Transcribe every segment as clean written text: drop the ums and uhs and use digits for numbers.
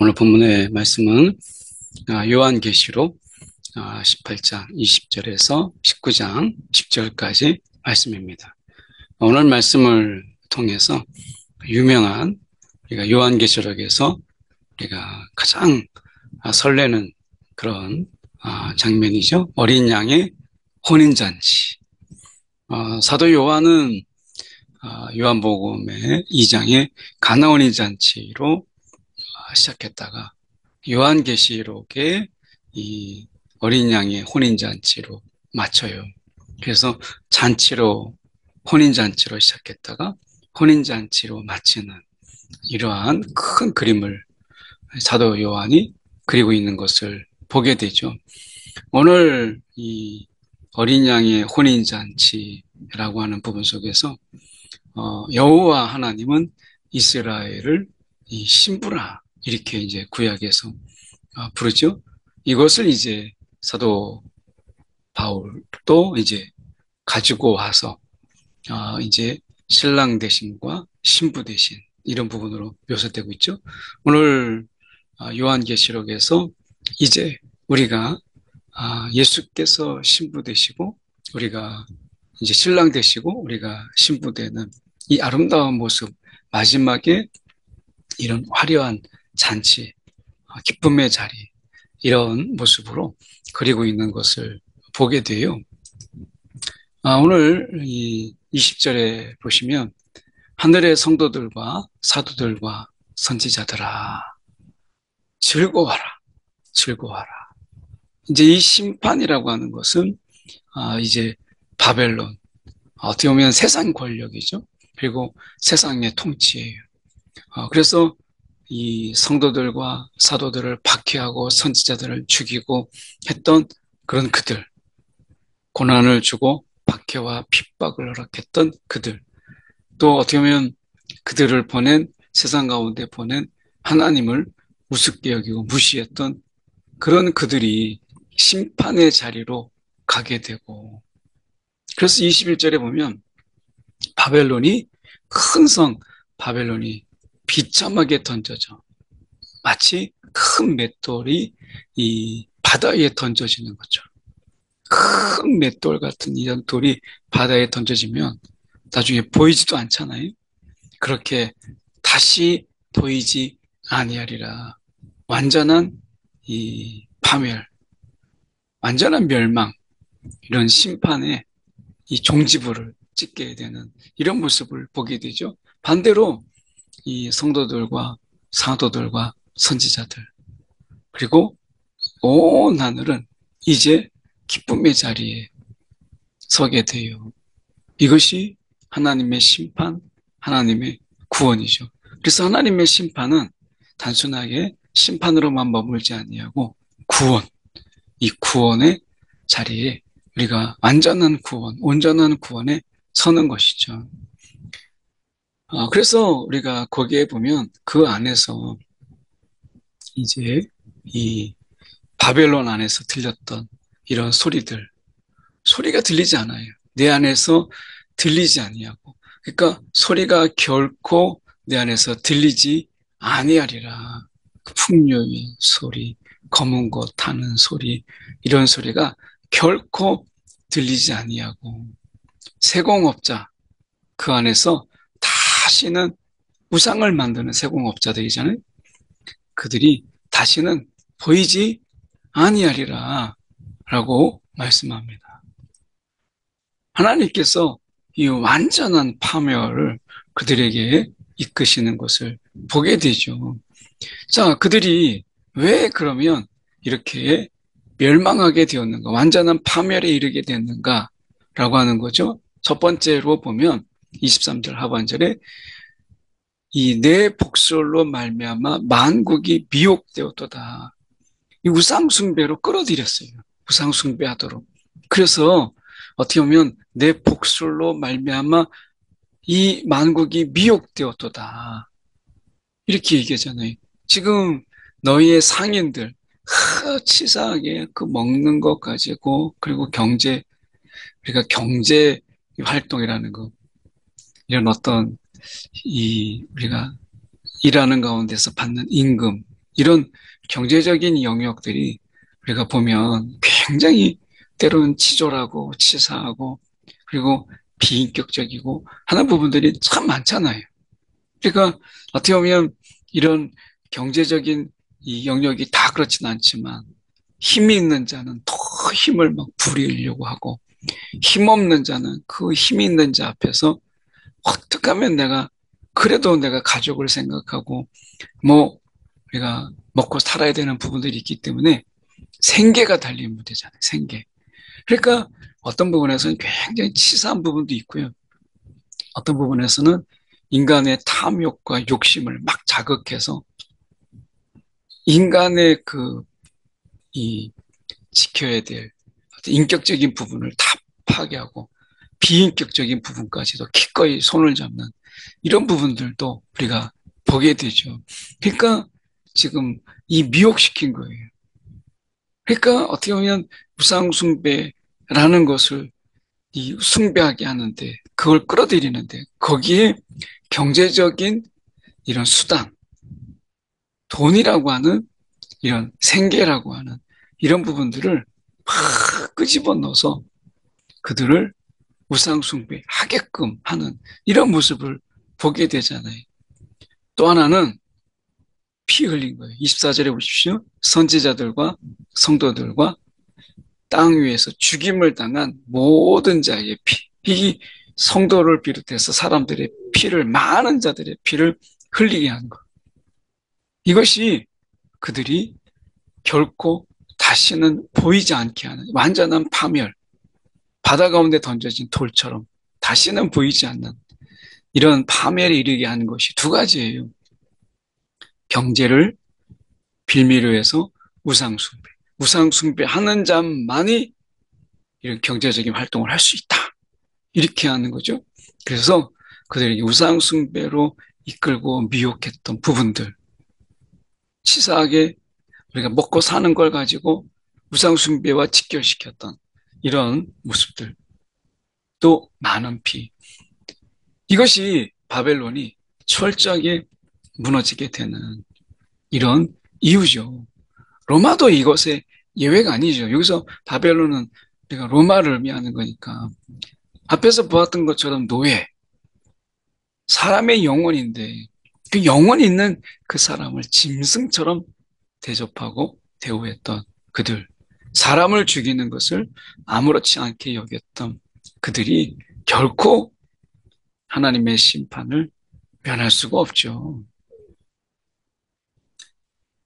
오늘 본문의 말씀은 요한계시록 18장 20절에서 19장 10절까지 말씀입니다. 오늘 말씀을 통해서 유명한 우리가 요한계시록에서 우리가 가장 설레는 그런 장면이죠. 어린 양의 혼인잔치. 사도 요한은 요한복음의 2장의 가나 혼인잔치로 시작했다가 요한계시록의 이 어린 양의 혼인잔치로 맞춰요. 그래서 혼인잔치로 시작했다가 혼인잔치로 마치는 이러한 큰 그림을 사도 요한이 그리고 있는 것을 보게 되죠. 오늘 이 어린 양의 혼인잔치라고 하는 부분 속에서 여호와 하나님은 이스라엘을 이 신부라 이렇게 이제 구약에서 부르죠. 이것을 이제 사도 바울도 이제 가지고 와서 이제 신랑 대신과 신부 대신 이런 부분으로 묘사되고 있죠. 오늘 요한계시록에서 이제 우리가 예수께서 신부 되시고 우리가 이제 신랑 되시고 우리가 신부 되는 이 아름다운 모습, 마지막에 이런 화려한 잔치, 기쁨의 자리, 이런 모습으로 그리고 있는 것을 보게 돼요. 오늘 이 20절에 보시면 하늘의 성도들과 사도들과 선지자들아 즐거워라, 즐거워라. 이제 이 심판이라고 하는 것은 이제 바벨론, 어떻게 보면 세상 권력이죠. 그리고 세상의 통치예요. 그래서 이 성도들과 사도들을 박해하고 선지자들을 죽이고 했던 그런 그들, 고난을 주고 박해와 핍박을 허락했던 그들, 또 어떻게 보면 그들을 세상 가운데 보낸 하나님을 우습게 여기고 무시했던 그런 그들이 심판의 자리로 가게 되고, 그래서 21절에 보면 바벨론이, 큰 성 바벨론이 비참하게 던져져 마치 큰 맷돌이 이 바다에 던져지는 거죠. 큰 맷돌 같은 이런 돌이 바다에 던져지면 나중에 보이지도 않잖아요. 그렇게 다시 보이지 아니하리라. 완전한 이 파멸, 완전한 멸망, 이런 심판의 이 종지부를 찍게 되는 이런 모습을 보게 되죠. 반대로 이 성도들과 사도들과 선지자들, 그리고 온 하늘은 이제 기쁨의 자리에 서게 돼요. 이것이 하나님의 심판, 하나님의 구원이죠. 그래서 하나님의 심판은 단순하게 심판으로만 머물지 아니하고 구원, 이 구원의 자리에 우리가 완전한 구원, 온전한 구원에 서는 것이죠. 그래서 우리가 거기에 보면 그 안에서 이제 이 바벨론 안에서 들렸던 이런 소리가 들리지 않아요. 내 안에서 들리지 아니하고. 그러니까 소리가 결코 내 안에서 들리지 아니하리라. 풍요의 소리, 검은 것 타는 소리, 이런 소리가 결코 들리지 아니하고, 세공업자, 그 안에서 다시는 우상을 만드는 세공업자들이잖아요. 그들이 다시는 보이지 아니하리라 라고 말씀합니다. 하나님께서 이 완전한 파멸을 그들에게 이끄시는 것을 보게 되죠. 자, 그들이 왜 그러면 이렇게 멸망하게 되었는가, 완전한 파멸에 이르게 됐는가 라고 하는 거죠. 첫 번째로 보면 23절 하반절에 이 내 복술로 말미암아 만국이 미혹되었도다. 이 우상 숭배로 끌어들였어요. 우상 숭배하도록. 그래서 어떻게 보면 내 복술로 말미암아 이 만국이 미혹되었도다. 이렇게 얘기하잖아요. 지금 너희의 상인들 치사하게 그 먹는 것 가지고, 그리고 우리가 경제 활동이라는 거, 이런 어떤 우리가 일하는 가운데서 받는 임금, 이런 경제적인 영역들이 우리가 보면 굉장히 때로는 치졸하고 치사하고 그리고 비인격적이고 하는 부분들이 참 많잖아요. 그러니까 어떻게 보면 이런 경제적인 이 영역이 다 그렇진 않지만 힘이 있는 자는 더 힘을 막 부리려고 하고 힘없는 자는 그 힘이 있는 자 앞에서 어떻게 하면 내가 그래도 내가 가족을 생각하고 뭐 우리가 먹고 살아야 되는 부분들이 있기 때문에 생계가 달린 문제잖아요. 생계. 그러니까 어떤 부분에서는 굉장히 치사한 부분도 있고요. 어떤 부분에서는 인간의 탐욕과 욕심을 막 자극해서 인간의 이 지켜야 될 인격적인 부분을 다 파괴하고 비인격적인 부분까지도 기꺼이 손을 잡는 이런 부분들도 우리가 보게 되죠. 그러니까 지금 이 미혹시킨 거예요. 그러니까 어떻게 보면 우상숭배라는 것을 이 숭배하게 하는데 그걸 끌어들이는데 거기에 경제적인 이런 수단, 돈이라고 하는 이런 생계라고 하는 이런 부분들을 막 끄집어 넣어서 그들을 우상숭배 하게끔 하는 이런 모습을 보게 되잖아요. 또 하나는 피 흘린 거예요. 24절에 보십시오. 선지자들과 성도들과 땅 위에서 죽임을 당한 모든 자의 피. 이 성도를 비롯해서 사람들의 피를, 많은 자들의 피를 흘리게 한 것. 이것이 그들이 결코 다시는 보이지 않게 하는 완전한 파멸, 바다 가운데 던져진 돌처럼 다시는 보이지 않는 이런 파멸에 이르게 하는 것이 두 가지예요. 경제를 빌미로 해서 우상숭배. 우상숭배 하는 자만이 이런 경제적인 활동을 할 수 있다. 이렇게 하는 거죠. 그래서 그들이 우상숭배로 이끌고 미혹했던 부분들, 치사하게 우리가 먹고 사는 걸 가지고 우상숭배와 직결시켰던 이런 모습들, 또 많은 피. 이것이 바벨론이 철저하게 무너지게 되는 이런 이유죠. 로마도 이것의 예외가 아니죠. 여기서 바벨론은 우리가 로마를 의미하는 거니까 앞에서 보았던 것처럼 노예, 사람의 영혼인데 그 영혼 있는 그 사람을 짐승처럼 대접하고 대우했던 그들, 사람을 죽이는 것을 아무렇지 않게 여겼던 그들이 결코 하나님의 심판을 면할 수가 없죠.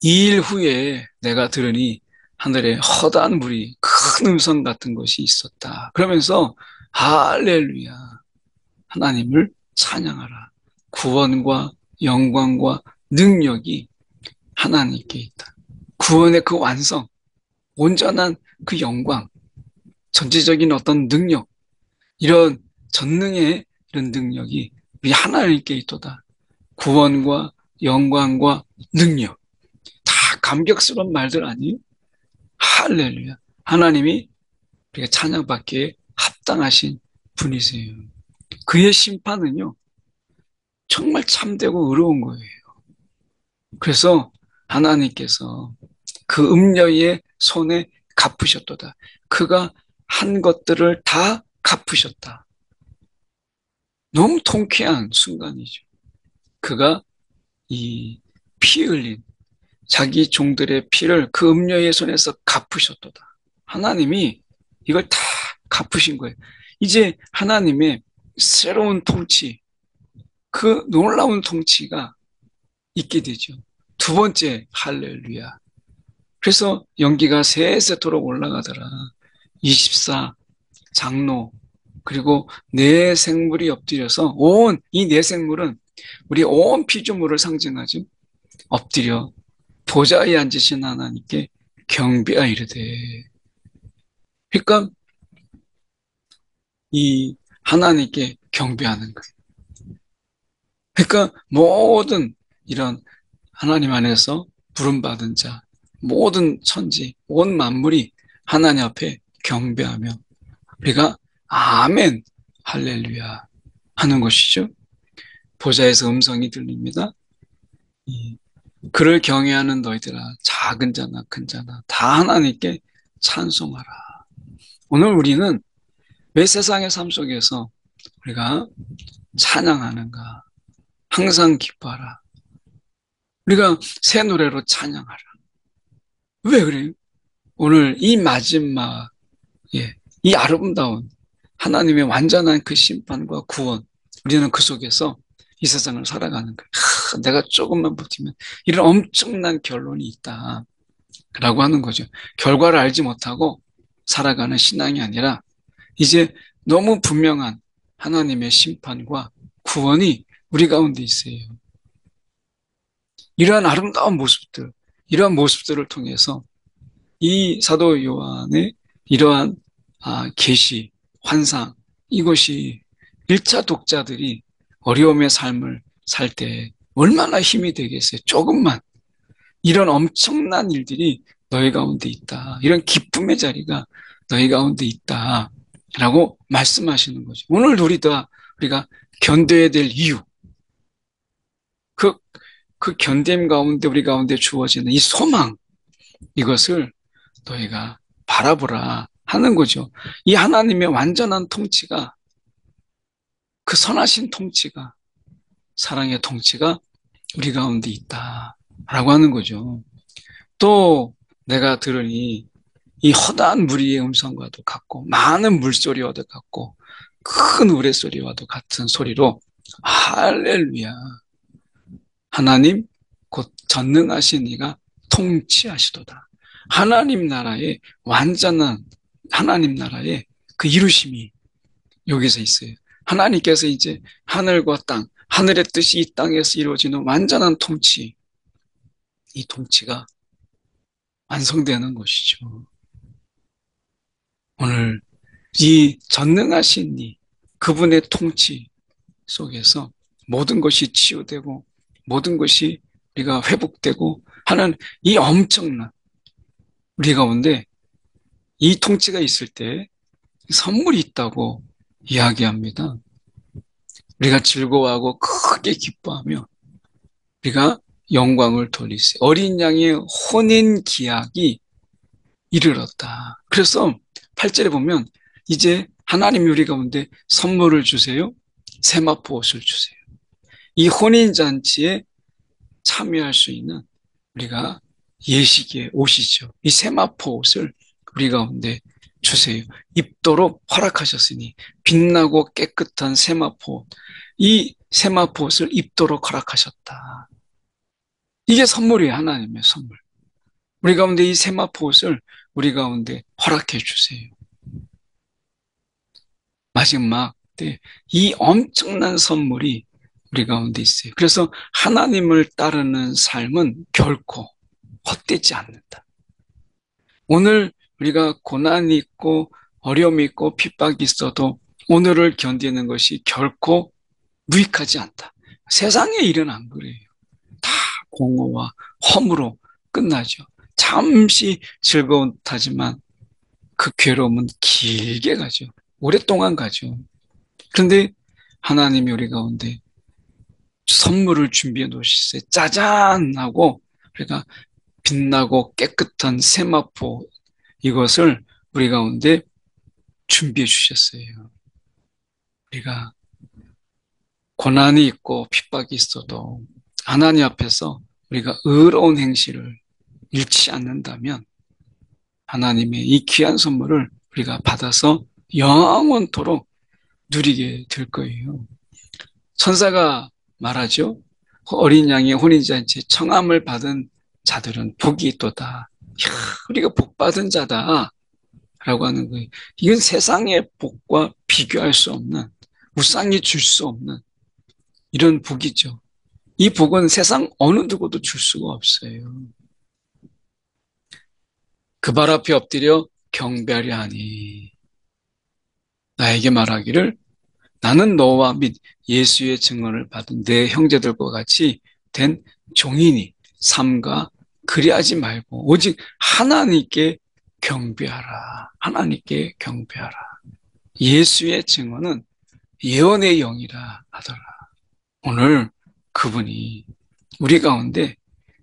이 일 후에 내가 들으니 하늘에 허다한 물이 큰 음성 같은 것이 있었다. 그러면서 할렐루야 하나님을 찬양하라. 구원과 영광과 능력이 하나님께 있다. 구원의 그 완성, 온전한 그 영광, 전체적인 어떤 능력, 이런 전능의 이런 능력이 우리 하나님께 있도다. 구원과 영광과 능력. 다 감격스러운 말들 아니에요? 할렐루야. 하나님이 우리가 찬양받기에 합당하신 분이세요. 그의 심판은요, 정말 참되고 의로운 거예요. 그래서 하나님께서 그 음녀의 손에 갚으셨도다. 그가 한 것들을 다 갚으셨다. 너무 통쾌한 순간이죠. 그가 이 피 흘린 자기 종들의 피를 그 음녀의 손에서 갚으셨도다. 하나님이 이걸 다 갚으신 거예요. 이제 하나님의 새로운 통치, 그 놀라운 통치가 있게 되죠. 두 번째, 할렐루야. 그래서 연기가 세세토록 올라가더라. 24 장로, 그리고 네 생물이 엎드려서 이 네 생물은 우리 온 피조물을 상징하죠. 엎드려 보좌에 앉으신 하나님께 경배하이르되. 그러니까 이 하나님께 경배하는 거예요. 그러니까 모든 이런 하나님 안에서 부름받은 자, 모든 천지, 온 만물이 하나님 앞에 경배하며 우리가 아멘, 할렐루야 하는 것이죠. 보좌에서 음성이 들립니다. 그를 경외하는 너희들아 작은 자나 큰 자나 다 하나님께 찬송하라. 오늘 우리는 왜 세상의 삶 속에서 우리가 찬양하는가? 항상 기뻐하라. 우리가 새 노래로 찬양하라. 왜 그래요? 오늘 이 마지막, 이 아름다운 하나님의 완전한 그 심판과 구원, 우리는 그 속에서 이 세상을 살아가는 거예요. 내가 조금만 버티면 이런 엄청난 결론이 있다. 라고 하는 거죠. 결과를 알지 못하고 살아가는 신앙이 아니라 이제 너무 분명한 하나님의 심판과 구원이 우리 가운데 있어요. 이러한 아름다운 모습들, 이러한 모습들을 통해서 이 사도 요한의 이러한 계시, 환상, 이것이 1차 독자들이 어려움의 삶을 살 때 얼마나 힘이 되겠어요. 조금만 이런 엄청난 일들이 너희 가운데 있다. 이런 기쁨의 자리가 너희 가운데 있다. 라고 말씀하시는 거죠. 오늘 우리가 견뎌야 될 이유, 그, 그 견딤 가운데 우리 가운데 주어지는 이 소망, 이것을 너희가 바라보라 하는 거죠. 이 하나님의 완전한 통치가, 그 선하신 통치가, 사랑의 통치가 우리 가운데 있다. 라고 하는 거죠. 또 내가 들으니 이 허다한 무리의 음성과도 같고 많은 물소리와도 같고 큰 우레소리와도 같은 소리로 할렐루야 하나님 곧 전능하신 이가 통치하시도다. 하나님 나라의 완전한 하나님 나라의 그 이루심이 여기서 있어요. 하나님께서 이제 하늘과 땅, 하늘의 뜻이 이 땅에서 이루어지는 완전한 통치, 이 통치가 완성되는 것이죠. 오늘 이 전능하신 이 그분의 통치 속에서 모든 것이 치유되고 모든 것이 우리가 회복되고 하는 이 엄청난 우리 가운데 이 통치가 있을 때 선물이 있다고 이야기합니다. 우리가 즐거워하고 크게 기뻐하며 우리가 영광을 돌리세. 어린 양의 혼인 기약이 이르렀다. 그래서 8절에 보면 이제 하나님이 우리 가운데 선물을 주세요. 세마포 옷을 주세요. 이 혼인잔치에 참여할 수 있는 우리가 예식의 옷이죠. 이 세마포 옷을 우리 가운데 주세요. 입도록 허락하셨으니 빛나고 깨끗한 세마포 옷. 이 세마포 옷을 입도록 허락하셨다. 이게 선물이에요. 하나님의 선물. 우리 가운데 이 세마포 옷을 우리 가운데 허락해 주세요. 마지막 때 이 엄청난 선물이 우리 가운데 있어요. 그래서 하나님을 따르는 삶은 결코 헛되지 않는다. 오늘 우리가 고난이 있고 어려움이 있고 핍박이 있어도 오늘을 견디는 것이 결코 무익하지 않다. 세상의 일은 안 그래요. 다 공허와 허무로 끝나죠. 잠시 즐거운 듯하지만 그 괴로움은 길게 가죠. 오랫동안 가죠. 그런데 하나님이 우리 가운데 선물을 준비해 놓으셨어요. 짜잔! 하고 우리가 빛나고 깨끗한 세마포 이것을 우리 가운데 준비해 주셨어요. 우리가 고난이 있고 핍박이 있어도 하나님 앞에서 우리가 의로운 행실을 잃지 않는다면 하나님의 이 귀한 선물을 우리가 받아서 영원토록 누리게 될 거예요. 천사가 말하죠. 어린 양의 혼인잔치에 청함을 받은 자들은 복이 있도다. 이야, 우리가 복 받은 자다. 라고 하는 거예요. 이건 세상의 복과 비교할 수 없는, 우상이 줄 수 없는 이런 복이죠. 이 복은 세상 어느 누구도 줄 수가 없어요. 그 발 앞에 엎드려 경배하려 하니 나에게 말하기를 나는 너와 및 예수의 증언을 받은 내 형제들과 같이 된 종이니 삼가 그리하지 말고 오직 하나님께 경배하라. 하나님께 경배하라. 예수의 증언은 예언의 영이라 하더라. 오늘 그분이 우리 가운데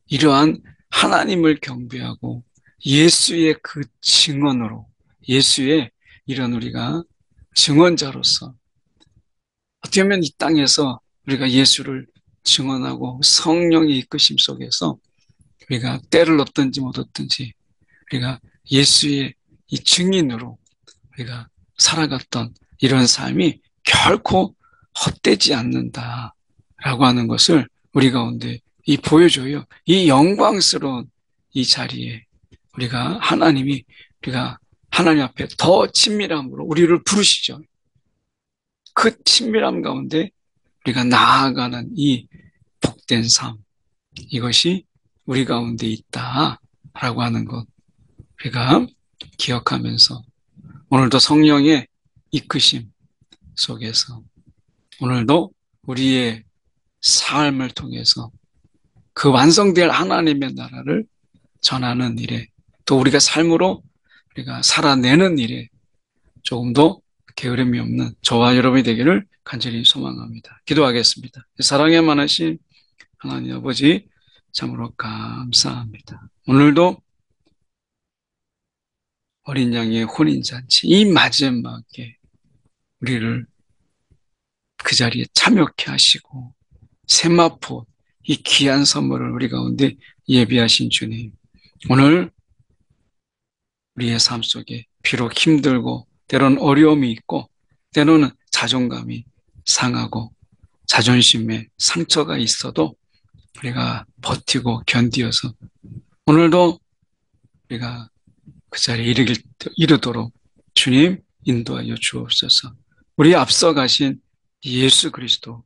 이러한 하나님을 경배하고 예수의 그 증언으로, 예수의 이런 우리가 증언자로서 어떻게 보면 이 땅에서 우리가 예수를 증언하고 성령의 이끄심 속에서 우리가 때를 얻든지 못 얻든지 우리가 예수의 이 증인으로 우리가 살아갔던 이런 삶이 결코 헛되지 않는다라고 하는 것을 우리 가운데 이 보여줘요. 이 영광스러운 이 자리에 우리가 우리가 하나님 앞에 더 친밀함으로 우리를 부르시죠. 그 친밀함 가운데 우리가 나아가는 이 복된 삶, 이것이 우리 가운데 있다라고 하는 것 우리가 기억하면서 오늘도 성령의 이끄심 속에서 오늘도 우리의 삶을 통해서 그 완성될 하나님의 나라를 전하는 일에 또 우리가 삶으로 우리가 살아내는 일에 조금 더 게으름이 없는 저와 여러분이 되기를 간절히 소망합니다. 기도하겠습니다. 사랑에 많으신 하나님 아버지 참으로 감사합니다. 오늘도 어린 양의 혼인잔치 이 마지막에 우리를 그 자리에 참여케 하시고 세마포 이 귀한 선물을 우리 가운데 예비하신 주님 오늘 우리의 삶 속에 비록 힘들고 때로는 어려움이 있고 때로는 자존감이 상하고 자존심에 상처가 있어도 우리가 버티고 견디어서 오늘도 우리가 그 자리에 이르도록 주님 인도하여 주옵소서. 우리 앞서 가신 예수 그리스도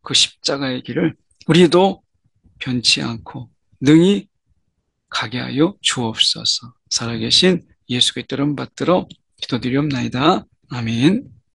그 십자가의 길을 우리도 변치 않고 능히 가게 하여 주옵소서. 살아계신 예수 그리스도를 받들어 기도드리옵나이다. 아멘.